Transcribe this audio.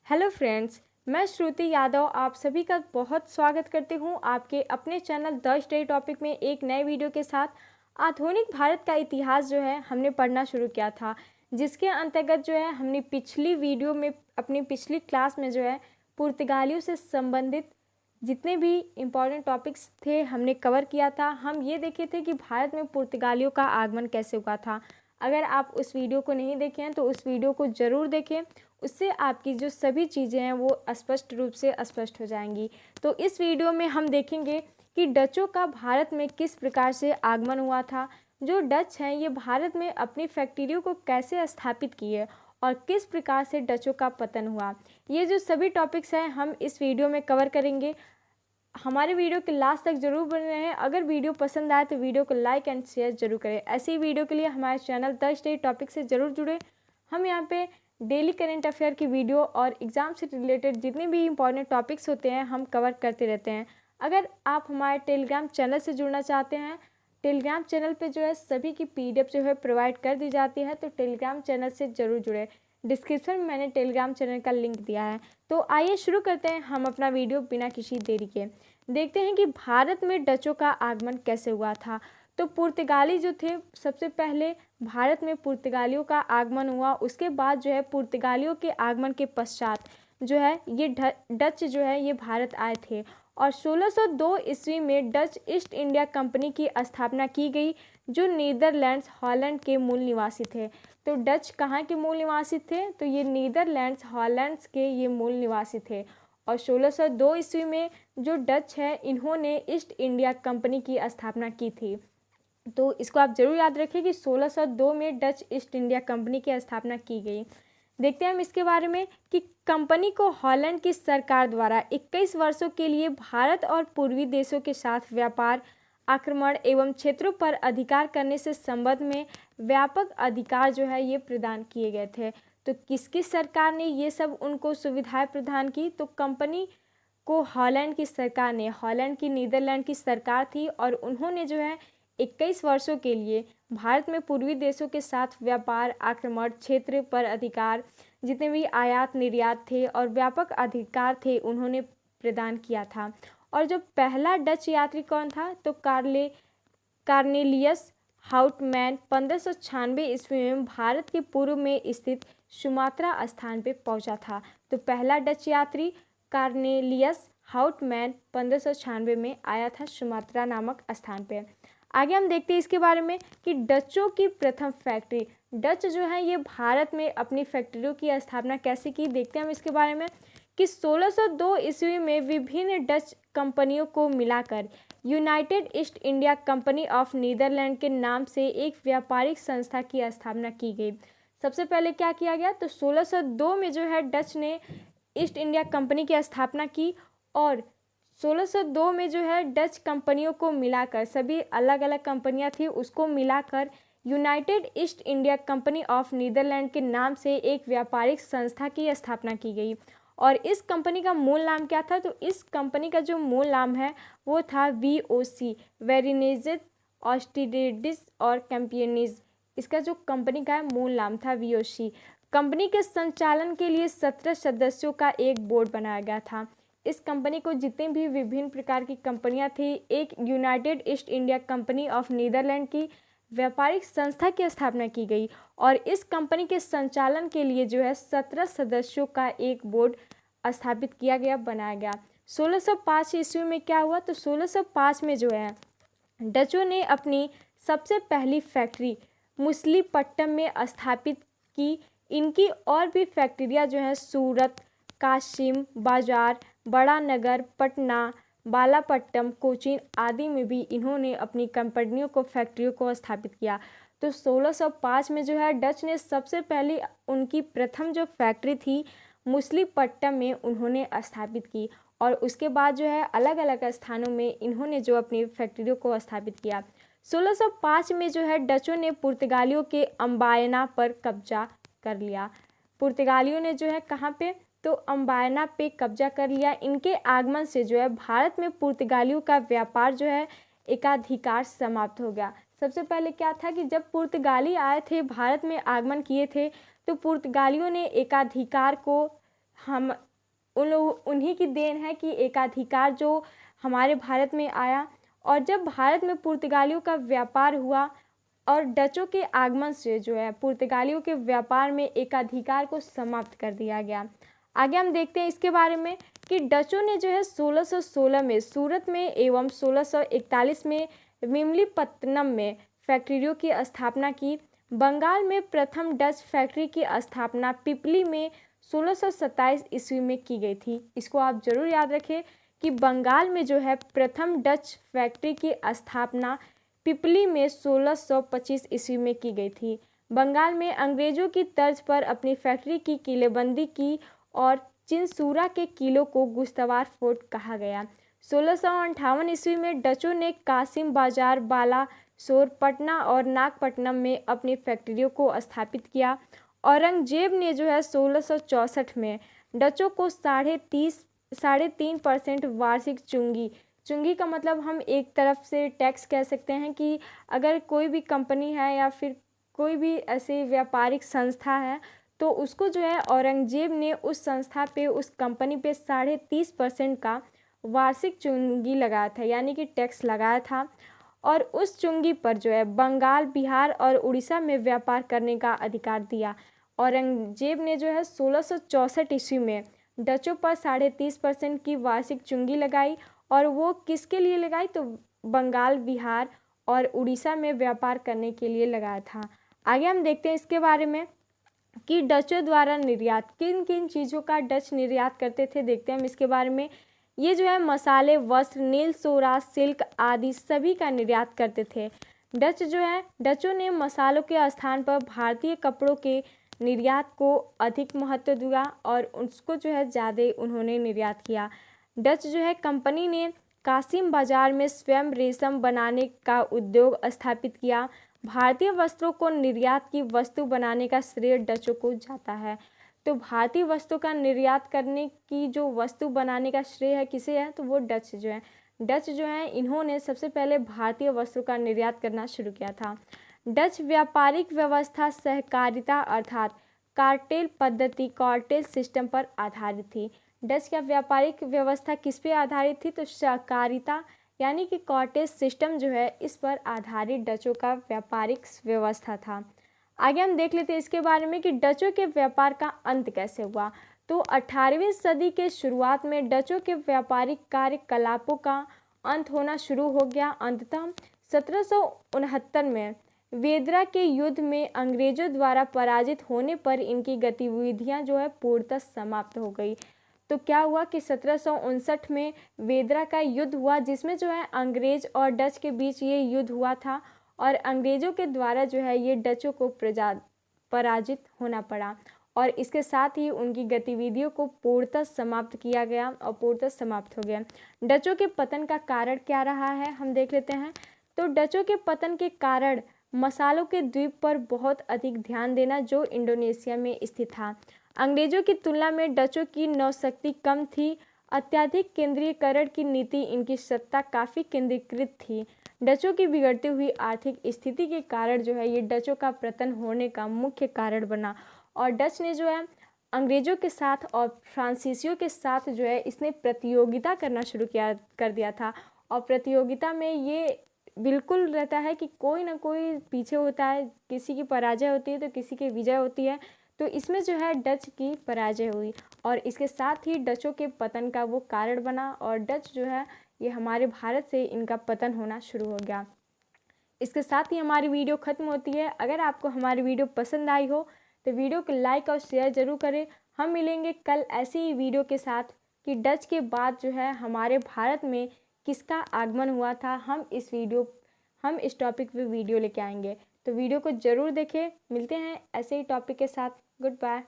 Hello friends, मैं श्रुति यादव आप सभी का बहुत स्वागत करती हूं आपके अपने चैनल द स्टडी टॉपिक में एक नए वीडियो के साथ। आधुनिक भारत का इतिहास जो है हमने पढ़ना शुरू किया था, जिसके अंतर्गत जो है हमने पिछली वीडियो में अपनी पिछली क्लास में जो है पुर्तगालियों से संबंधित जितने भी इम्पोर्टेंट टॉपिक्स थे हमने कवर किया था। हम ये देखे थे कि भारत में पुर्तगालियों का आगमन कैसे हुआ था। अगर आप उस वीडियो को नहीं देखे हैं तो उस वीडियो को ज़रूर देखें, उससे आपकी जो सभी चीज़ें हैं वो स्पष्ट रूप से स्पष्ट हो जाएंगी। तो इस वीडियो में हम देखेंगे कि डचों का भारत में किस प्रकार से आगमन हुआ था, जो डच हैं ये भारत में अपनी फैक्ट्रियों को कैसे स्थापित किए और किस प्रकार से डचों का पतन हुआ। ये जो सभी टॉपिक्स हैं हम इस वीडियो में कवर करेंगे। हमारे वीडियो के लास्ट तक जरूर बने रहें। अगर वीडियो पसंद आए तो वीडियो को लाइक एंड शेयर जरूर करें। ऐसी वीडियो के लिए हमारे चैनल द स्टडी टॉपिक से ज़रूर जुड़े। हम यहाँ पे डेली करेंट अफेयर की वीडियो और एग्ज़ाम से रिलेटेड जितने भी इंपॉर्टेंट टॉपिक्स होते हैं हम कवर करते रहते हैं। अगर आप हमारे टेलीग्राम चैनल से जुड़ना चाहते हैं, टेलीग्राम चैनल पे जो है सभी की PDF जो है प्रोवाइड कर दी जाती है, तो टेलीग्राम चैनल से ज़रूर जुड़े। डिस्क्रिप्शन में मैंने टेलीग्राम चैनल का लिंक दिया है। तो आइए शुरू करते हैं हम अपना वीडियो बिना किसी देरी के। देखते हैं कि भारत में डचों का आगमन कैसे हुआ था। तो पुर्तगाली जो थे, सबसे पहले भारत में पुर्तगालियों का आगमन हुआ। उसके बाद जो है पुर्तगालियों के आगमन के पश्चात जो है ये डच जो है ये भारत आए थे और 1602 ईस्वी में डच ईस्ट इंडिया कंपनी की स्थापना की गई, जो नीदरलैंड्स हॉलैंड के मूल निवासी थे। तो डच कहाँ के मूल निवासी थे? तो ये नीदरलैंड्स हॉलैंड्स के ये मूल निवासी थे। और 1602 ईस्वी में जो डच है इन्होंने ईस्ट इंडिया कंपनी की स्थापना की थी। तो इसको आप जरूर याद रखें कि 1602 में डच ईस्ट इंडिया कंपनी की स्थापना की गई। देखते हैं हम इसके बारे में कि कंपनी को हॉलैंड की सरकार द्वारा 21 वर्षों के लिए भारत और पूर्वी देशों के साथ व्यापार, आक्रमण एवं क्षेत्रों पर अधिकार करने से संबंध में व्यापक अधिकार जो है ये प्रदान किए गए थे। तो किसकी सरकार ने ये सब उनको सुविधाएं प्रदान की? तो कंपनी को हॉलैंड की सरकार ने, हॉलैंड की नीदरलैंड की सरकार थी और उन्होंने जो है 21 वर्षों के लिए भारत में पूर्वी देशों के साथ व्यापार, आक्रमण, क्षेत्र पर अधिकार, जितने भी आयात निर्यात थे और व्यापक अधिकार थे उन्होंने प्रदान किया था। और जो पहला डच यात्री कौन था? तो कार्नेलियस हाउटमैन 1596 ईस्वी में भारत के पूर्व में स्थित सुमात्रा स्थान पे पहुंचा था। तो पहला डच यात्री कार्नेलियस हाउटमैन 1596 में आया था सुमात्रा नामक स्थान पे। आगे हम देखते हैं इसके बारे में कि डचों की प्रथम फैक्ट्री। डच जो है ये भारत में अपनी फैक्ट्रियों की स्थापना कैसे की, देखते हैं हम इसके बारे में कि 1602 ईस्वी में विभिन्न डच कंपनियों को मिलाकर United East India Company of Netherlands के नाम से एक व्यापारिक संस्था की स्थापना की गई। सबसे पहले क्या किया गया? तो 1602 में जो है डच ने ईस्ट इंडिया कंपनी की स्थापना की और 1602 में जो है डच कंपनियों को मिलाकर, सभी अलग अलग कंपनियां थी उसको मिलाकर United East India Company of Netherlands के नाम से एक व्यापारिक संस्था की स्थापना की गई। और इस कंपनी का मूल नाम क्या था? तो इस कंपनी का जो मूल नाम है वो था VOC, वेरिनेजेस ऑस्टिडेडिस और कैंपियनिज। इसका जो कंपनी का मूल नाम था VOC। कंपनी के संचालन के लिए 17 सदस्यों का एक बोर्ड बनाया गया था। इस कंपनी को जितने भी विभिन्न प्रकार की कंपनियां थी, एक United East India Company of Netherlands की व्यापारिक संस्था की स्थापना की गई और इस कंपनी के संचालन के लिए जो है 17 सदस्यों का एक बोर्ड स्थापित किया गया, बनाया गया। 1605 ईस्वी में क्या हुआ? तो 1605 में जो है डचों ने अपनी सबसे पहली फैक्ट्री मुसलीपट्टम में स्थापित की। इनकी और भी फैक्ट्रियाँ जो हैं सूरत, कासिम बाजार, बड़ा नगर, पटना, बालापट्टम, कोचीन आदि में भी इन्होंने अपनी कंपनियों को, फैक्ट्रियों को स्थापित किया। तो 1605 में जो है डच ने सबसे पहले उनकी प्रथम जो फैक्ट्री थी मुसलीपट्टम में उन्होंने स्थापित की और उसके बाद जो है अलग अलग स्थानों में इन्होंने जो अपनी फैक्ट्रियों को स्थापित किया। 1605 में जो है डचों ने पुर्तगालियों के अम्बायना पर कब्जा कर लिया। पुर्तगालियों ने जो है कहाँ पे? तो अम्बायना पे कब्जा कर लिया। इनके आगमन से जो है भारत में पुर्तगालियों का व्यापार जो है एकाधिकार समाप्त हो गया। सबसे पहले क्या था कि जब पुर्तगाली आए थे, भारत में आगमन किए थे, तो पुर्तगालियों ने एकाधिकार को हम उन्हीं की देन है कि एकाधिकार जो हमारे भारत में आया। और जब भारत में पुर्तगालियों का व्यापार हुआ और डचों के आगमन से जो है पुर्तगालियों के व्यापार में एकाधिकार को समाप्त कर दिया गया। आगे हम देखते हैं इसके बारे में कि डचों ने जो है 1616 में सूरत में एवं 1641 में विमलीपत्तनम में फैक्ट्रियों की स्थापना की। बंगाल में प्रथम डच फैक्ट्री की स्थापना पिपली में 1627 ईस्वी में की गई थी। इसको आप जरूर याद रखें कि बंगाल में जो है प्रथम डच फैक्ट्री की स्थापना पिपली में 1625 ईस्वी में की गई थी। बंगाल में अंग्रेजों की तर्ज पर अपनी फैक्ट्री की किलेबंदी की और चिंसूरा के किलों को गुस्तवार फोर्ट कहा गया। 1658 ईस्वी में डचों ने कासिम बाजार, बालासोर, पटना और नागपट्टनम में अपनी फैक्ट्रियों को स्थापित किया। औरंगजेब ने जो है 1664 में डचों को 3.5% वार्षिक चुंगी का मतलब हम एक तरफ से टैक्स कह सकते हैं कि अगर कोई भी कंपनी है या फिर कोई भी ऐसी व्यापारिक संस्था है तो उसको जो है औरंगजेब ने उस संस्था पे, उस कंपनी पे 30.5% का वार्षिक चुंगी लगाया था, यानी कि टैक्स लगाया था। और उस चुंगी पर जो है बंगाल, बिहार और उड़ीसा में व्यापार करने का अधिकार दिया। औरंगजेब ने जो है 1664 ईस्वी में डचों पर 30.5% की वार्षिक चुंगी लगाई और वो किसके लिए लगाई तो बंगाल, बिहार और उड़ीसा में व्यापार करने के लिए लगाया था। आगे हम देखते हैं इसके बारे में कि डचों द्वारा निर्यात किन किन चीज़ों का डच निर्यात करते थे, देखते हैं हम इसके बारे में। ये जो है मसाले, वस्त्र, नील, सोरा, सिल्क आदि सभी का निर्यात करते थे। डचों ने मसालों के स्थान पर भारतीय कपड़ों के निर्यात को अधिक महत्व दिया और उसको जो है ज़्यादा उन्होंने निर्यात किया। डच जो है कंपनी ने कासिम बाजार में स्वयं रेशम बनाने का उद्योग स्थापित किया। भारतीय वस्त्रों को निर्यात की वस्तु बनाने का श्रेय डचों को जाता है। तो भारतीय वस्तु का निर्यात करने की जो वस्तु बनाने का श्रेय है किसे है तो वो डच जो है इन्होंने सबसे पहले भारतीय वस्त्रों का निर्यात करना शुरू किया था। डच व्यापारिक व्यवस्था सहकारिता अर्थात कार्टेल सिस्टम पर आधारित थी। डच का व्यापारिक व्यवस्था किस पे आधारित थी तो सहकारिता यानी कि कार्टेल सिस्टम जो है इस पर आधारित डचों का व्यापारिक व्यवस्था था। आगे हम देख लेते हैं इसके बारे में कि डचों के व्यापार का अंत कैसे हुआ। तो 18वीं सदी के शुरुआत में डचों के व्यापारिक कार्यकलापों का अंत होना शुरू हो गया। अंततः 1769 में वेदरा के युद्ध में अंग्रेजों द्वारा पराजित होने पर इनकी गतिविधियां जो है पूर्णतः समाप्त हो गई। तो क्या हुआ कि 1759 में वेदरा का युद्ध हुआ जिसमें जो है अंग्रेज और डच के बीच ये युद्ध हुआ था और अंग्रेजों के द्वारा जो है ये डचों को पराजित होना पड़ा और इसके साथ ही उनकी गतिविधियों को पूर्णतः समाप्त किया गया और पूर्णतः समाप्त हो गया। डचों के पतन का कारण क्या रहा है हम देख लेते हैं। तो डचों के पतन के कारण मसालों के द्वीप पर बहुत अधिक ध्यान देना जो इंडोनेशिया में स्थित था। अंग्रेजों की तुलना में डचों की नौशक्ति कम थी। अत्यधिक केंद्रीयकरण की नीति इनकी सत्ता काफ़ी केंद्रीकृत थी। डचों की बिगड़ती हुई आर्थिक स्थिति के कारण जो है ये डचों का पतन होने का मुख्य कारण बना और डच ने जो है अंग्रेजों के साथ और फ्रांसीसियों के साथ जो है इसने प्रतियोगिता करना शुरू कर दिया था और प्रतियोगिता में ये बिल्कुल रहता है कि कोई ना कोई पीछे होता है, किसी की पराजय होती है तो किसी की विजय होती है। तो इसमें जो है डच की पराजय हुई और इसके साथ ही डचों के पतन का वो कारण बना और डच जो है ये हमारे भारत से इनका पतन होना शुरू हो गया। इसके साथ ही हमारी वीडियो ख़त्म होती है। अगर आपको हमारी वीडियो पसंद आई हो तो वीडियो को लाइक और शेयर ज़रूर करें। हम मिलेंगे कल ऐसी ही वीडियो के साथ कि डच के बाद जो है हमारे भारत में किसका आगमन हुआ था। हम इस टॉपिक पे वीडियो लेके आएंगे तो वीडियो को ज़रूर देखें। मिलते हैं ऐसे ही टॉपिक के साथ। Good bye.